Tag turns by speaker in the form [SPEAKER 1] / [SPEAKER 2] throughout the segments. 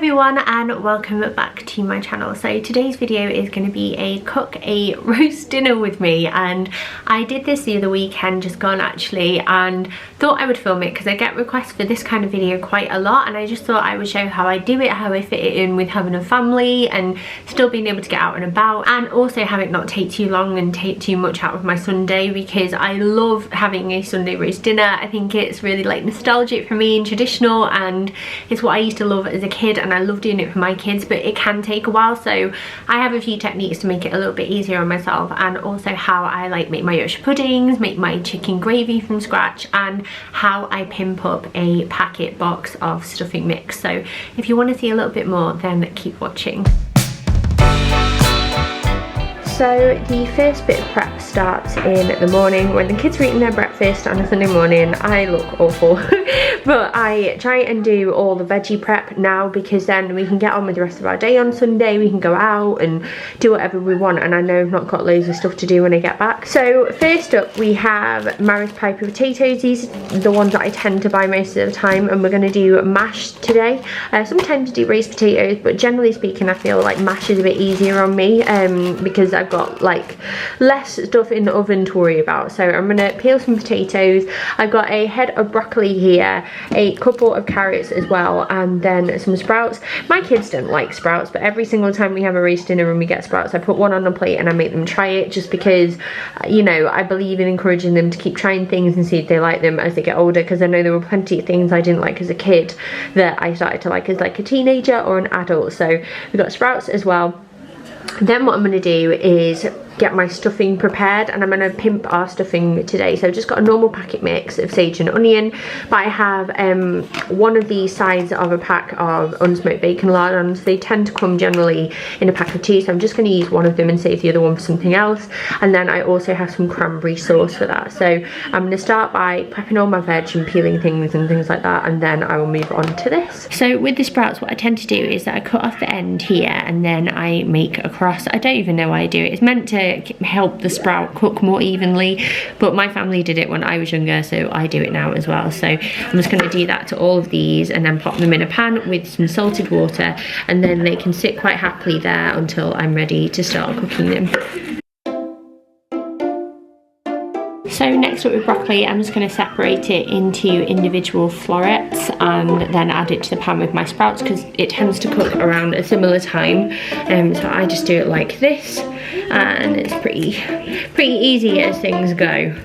[SPEAKER 1] everyone and welcome back to my channel. So today's video is going to be a cook a roast dinner with me, and I did this the other weekend just gone actually, and thought I would film it because I get requests for this kind of video quite a lot, and I just thought I would show how I do it, how I fit it in with having a family and still being able to get out and about, and also have it not take too long and take too much out of my Sunday, because I love having a Sunday roast dinner. I think it's really like nostalgic for me and traditional, and it's what I used to love as a kid, and I love doing it for my kids, but it can take a while, so I have a few techniques to make it a little bit easier on myself, and also how I like make my Yorkshire puddings, make my chicken gravy from scratch, and how I pimp up a packet box of stuffing mix. So if you want to see a little bit more, then keep watching. So the first bit of prep starts in the morning when the kids are eating their breakfast on a Sunday morning. I look awful but I try and do all the veggie prep now, because then we can get on with the rest of our day on Sunday. We can go out and do whatever we want, and I know I've not got loads of stuff to do when I get back. So first up we have Maris Piper potatoes. These are the ones that I tend to buy most of the time, and we're going to do mash today. Sometimes I do raised potatoes, but generally speaking I feel like mash is a bit easier on me because I've got like less stuff in the oven to worry about. So I'm gonna peel some potatoes. I've got a head of broccoli here, a couple of carrots as well, and then some sprouts. My kids don't like sprouts, but every single time we have a roast dinner and we get sprouts, I put one on the plate and I make them try it, just because, you know, I believe in encouraging them to keep trying things and see if they like them as they get older, because I know there were plenty of things I didn't like as a kid that I started to like as like a teenager or an adult. So we've got sprouts as well. Then what I'm going to do is get my stuffing prepared, and I'm going to pimp our stuffing today. So I've just got a normal packet mix of sage and onion, but I have one of these sides of a pack of unsmoked bacon lardons. They tend to come generally in a pack of two, so I'm just going to use one of them and save the other one for something else. And then I also have some cranberry sauce for that. So I'm going to start by prepping all my veg and peeling things and things like that, and then I will move on to this. So with the sprouts, what I tend to do is that I cut off the end here and then I make a cross. I don't even know why I do it. It's meant to help the sprout cook more evenly, but my family did it when I was younger, so I do it now as well. So I'm just going to do that to all of these and then pop them in a pan with some salted water, and then they can sit quite happily there until I'm ready to start cooking them. So next up with broccoli, I'm just going to separate it into individual florets and then add it to the pan with my sprouts, because it tends to cook around a similar time. So I just do it like this, and it's pretty easy as things go.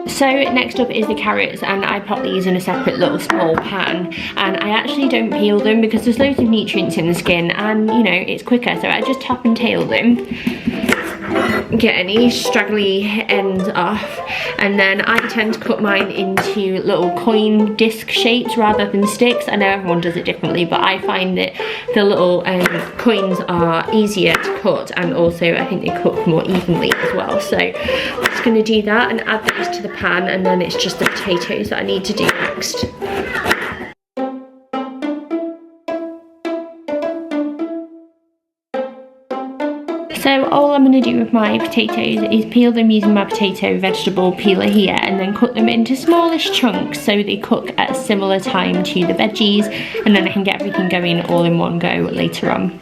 [SPEAKER 1] So next up is the carrots, and I pop these in a separate little small pan, and I actually don't peel them because there's loads of nutrients in the skin, and you know, it's quicker, so I just top and tail them, get any straggly ends off, and then I tend to cut mine into little coin disc shapes rather than sticks. I know everyone does it differently, but I find that the little coins are easier to cut, and also I think they cook more evenly as well. So I'm just going to do that and add those to the pan, and then it's just the potatoes that I need to do next. So all I'm going to do with my potatoes is peel them using my potato vegetable peeler here, and then cut them into smallish chunks so they cook at a similar time to the veggies, and then I can get everything going all in one go later on.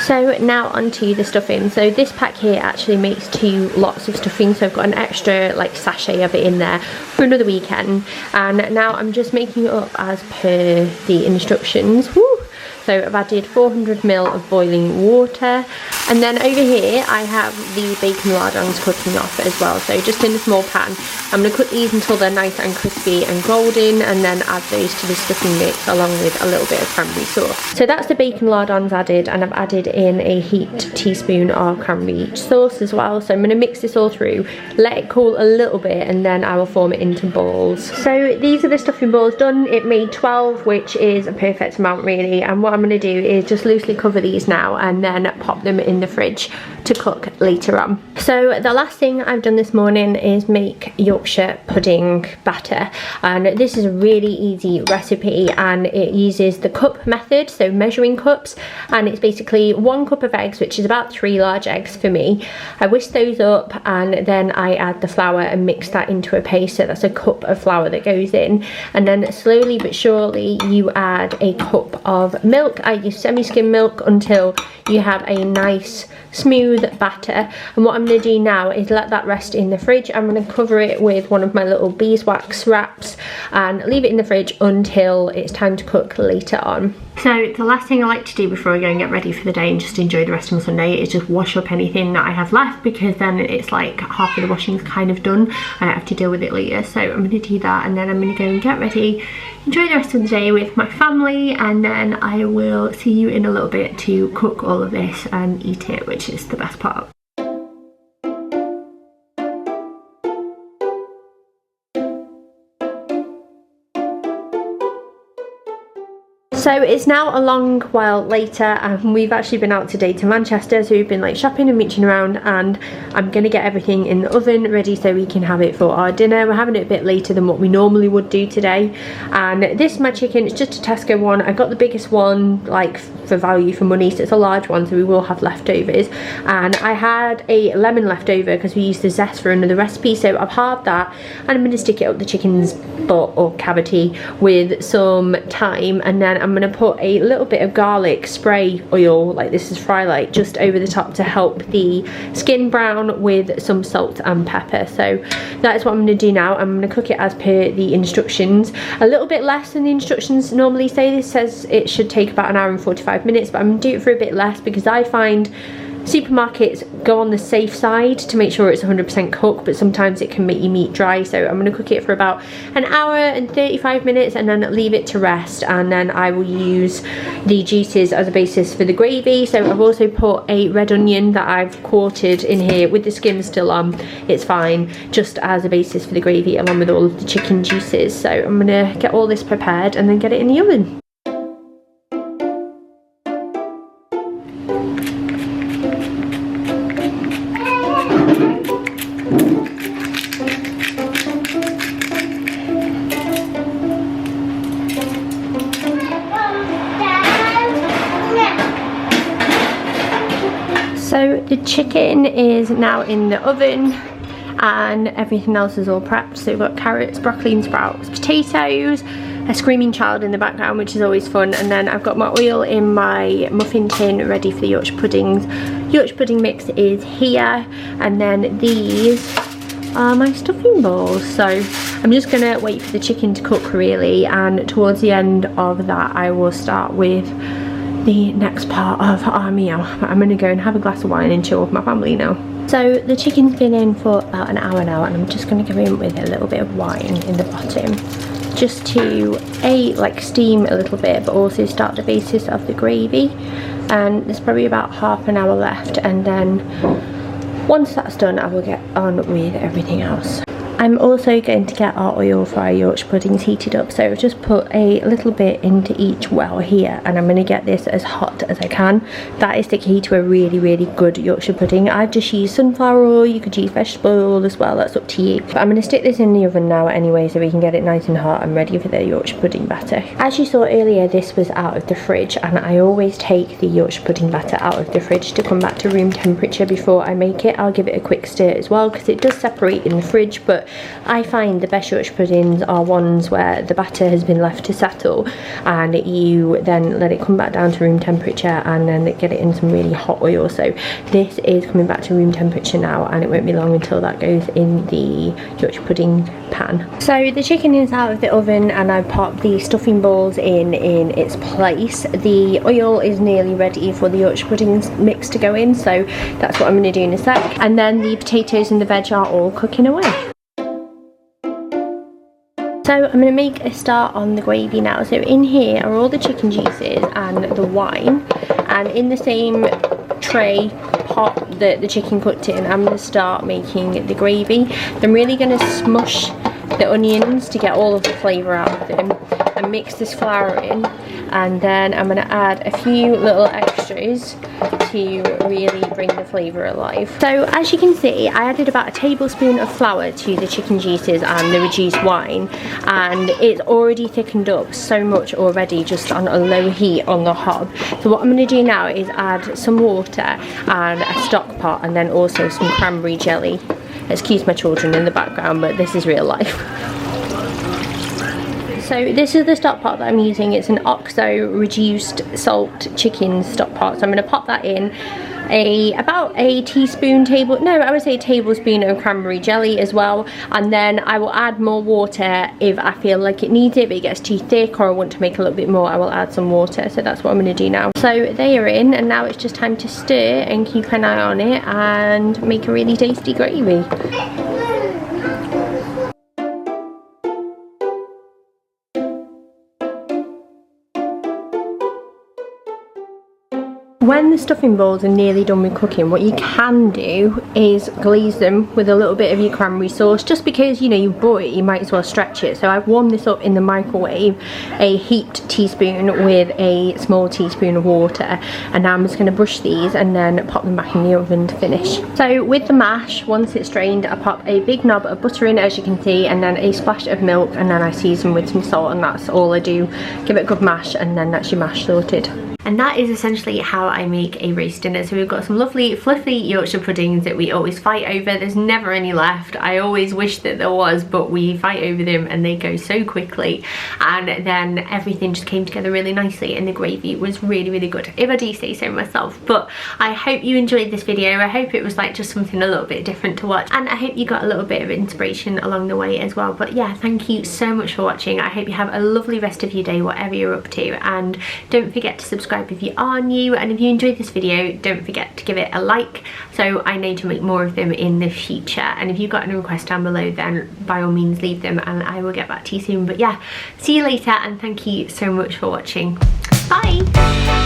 [SPEAKER 1] So now onto the stuffing. So this pack here actually makes 2 lots of stuffing, so I've got an extra like sachet of it in there for another weekend, and now I'm just making it up as per the instructions. Woo! So I've added 400 ml of boiling water, and then over here I have the bacon lardons cooking off as well. So just in a small pan, I'm going to cook these until they're nice and crispy and golden, and then add those to the stuffing mix along with a little bit of cranberry sauce. So that's the bacon lardons added, and I've added in a heaped teaspoon of cranberry sauce as well. So I'm going to mix this all through, let it cool a little bit, and then I will form it into balls. So these are the stuffing balls done. It made 12, which is a perfect amount really, and what I'm going to do is just loosely cover these now and then pop them in in the fridge to cook later on. So the last thing I've done this morning is make Yorkshire pudding batter, and this is a really easy recipe and it uses the cup method, so measuring cups, and it's basically 1 cup of eggs, which is about 3 large eggs for me. I whisk those up and then I add the flour and mix that into a paste, so that's a cup of flour that goes in, and then slowly but surely you add a cup of milk. I use semi-skim milk until you have a nice smooth batter, and what I'm going to do now is let that rest in the fridge. I'm going to cover it with one of my little beeswax wraps and leave it in the fridge until it's time to cook later on. So the last thing I like to do before I go and get ready for the day and just enjoy the rest of my Sunday is just wash up anything that I have left, because then it's like half of the washing's kind of done and I have to deal with it later. So I'm going to do that, and then I'm going to go and get ready, enjoy the rest of the day with my family, and then I will see you in a little bit to cook all of this and eat it, which is the best part. So it's now a long while later and we've actually been out today to Manchester, so we've been like shopping and mooching around, and I'm going to get everything in the oven ready so we can have it for our dinner. We're having it a bit later than what we normally would do today, and this is my chicken. It's just a Tesco one. I got the biggest one like for value for money, so it's a large one, so we will have leftovers, and I had a lemon left over because we used the zest for another recipe, so I've halved that and I'm going to stick it up the chicken's butt or cavity with some thyme, and then I'm going to put a little bit of garlic spray oil, like this is Fry Light, just over the top to help the skin brown, with some salt and pepper. So that is what I'm going to do now. I'm going to cook it as per the instructions, a little bit less than the instructions normally say. This says it should take about an hour and 45 minutes, but I'm going to do it for a bit less because I find supermarkets go on the safe side to make sure it's 100% cooked, but sometimes it can make your meat dry. So I'm going to cook it for about an hour and 35 minutes and then leave it to rest, and then I will use the juices as a basis for the gravy. So I've also put a red onion that I've quartered in here with the skin still on. It's fine, just as a basis for the gravy along with all of the chicken juices. So I'm going to get all this prepared and then get it in the oven. So the chicken is now in the oven and everything else is all prepped. So we've got carrots, broccoli and sprouts, potatoes, a screaming child in the background, which is always fun, and then I've got my oil in my muffin tin ready for the Yorkshire puddings. Yorkshire pudding mix is here, and then these are my stuffing balls. So I'm just gonna wait for the chicken to cook really, and towards the end of that I will start with the next part of our meal. I'm gonna go and have a glass of wine and chill with my family now. So the chicken's been in for about an hour now, and I'm just gonna go in with a little bit of wine in the bottom, just to like steam a little bit, but also start the basis of the gravy. And there's probably about half an hour left, and then once that's done I will get on with everything else. I'm also going to get our oil for our Yorkshire puddings heated up, so I've just put a little bit into each well here, and I'm going to get this as hot as I can. That is the key to a really good Yorkshire pudding. I've just used sunflower oil, you could use vegetable oil as well, that's up to you. But I'm going to stick this in the oven now anyway, so we can get it nice and hot and ready for the Yorkshire pudding batter. As you saw earlier, this was out of the fridge, and I always take the Yorkshire pudding batter out of the fridge to come back to room temperature before I make it. I'll give it a quick stir as well, because it does separate in the fridge, but I find the best Yorkshire puddings are ones where the batter has been left to settle and you then let it come back down to room temperature and then get it in some really hot oil. So this is coming back to room temperature now, and it won't be long until that goes in the Yorkshire pudding pan. So the chicken is out of the oven and I've popped the stuffing balls in its place. The oil is nearly ready for the Yorkshire pudding mix to go in, so that's what I'm going to do in a sec. And then the potatoes and the veg are all cooking away. So I'm going to make a start on the gravy now. So in here are all the chicken juices and the wine, and in the same tray pot that the chicken cooked in, I'm going to start making the gravy. I'm really going to smush the onions to get all of the flavour out of them and mix this flour in, and then I'm going to add a few little extras to really bring the flavour alive. So as you can see, I added about a tablespoon of flour to the chicken juices and the reduced wine, and it's already thickened up so much already just on a low heat on the hob. So what I'm going to do now is add some water and a stock pot, and then also some cranberry jelly. Excuse my children in the background, but this is real life. So this is the stock pot that I'm using. It's an OXO reduced salt chicken stock pot. So I'm going to pop that in. About a tablespoon of cranberry jelly as well, and then I will add more water if I feel like it needs it, but it gets too thick or I want to make a little bit more, I will add some water. So that's what I'm going to do now. So they are in, and now it's just time to stir and keep an eye on it and make a really tasty gravy. When the stuffing bowls are nearly done with cooking, what you can do is glaze them with a little bit of your cranberry sauce, just because, you know, you bought it, you might as well stretch it. So I've warmed this up in the microwave, a heaped teaspoon with a small teaspoon of water, and now I'm just going to brush these and then pop them back in the oven to finish. So with the mash, once it's strained, I pop a big knob of butter in, as you can see, and then a splash of milk, and then I season with some salt, and that's all I do. Give it a good mash, and then that's your mash sorted. And that is essentially how I make a roast dinner. So we've got some lovely fluffy Yorkshire puddings that we always fight over. There's never any left. I always wish that there was, but we fight over them and they go so quickly. And then everything just came together really nicely, and the gravy was really, really good, if I do say so myself. But I hope you enjoyed this video. I hope it was like just something a little bit different to watch, and I hope you got a little bit of inspiration along the way as well. But yeah, thank you so much for watching. I hope you have a lovely rest of your day, whatever you're up to, and don't forget to subscribe if you are new, and if you enjoyed this video, don't forget to give it a like so I know to make more of them in the future. And if you've got any requests down below, then by all means leave them and I will get back to you soon. But yeah, see you later, and thank you so much for watching. Bye.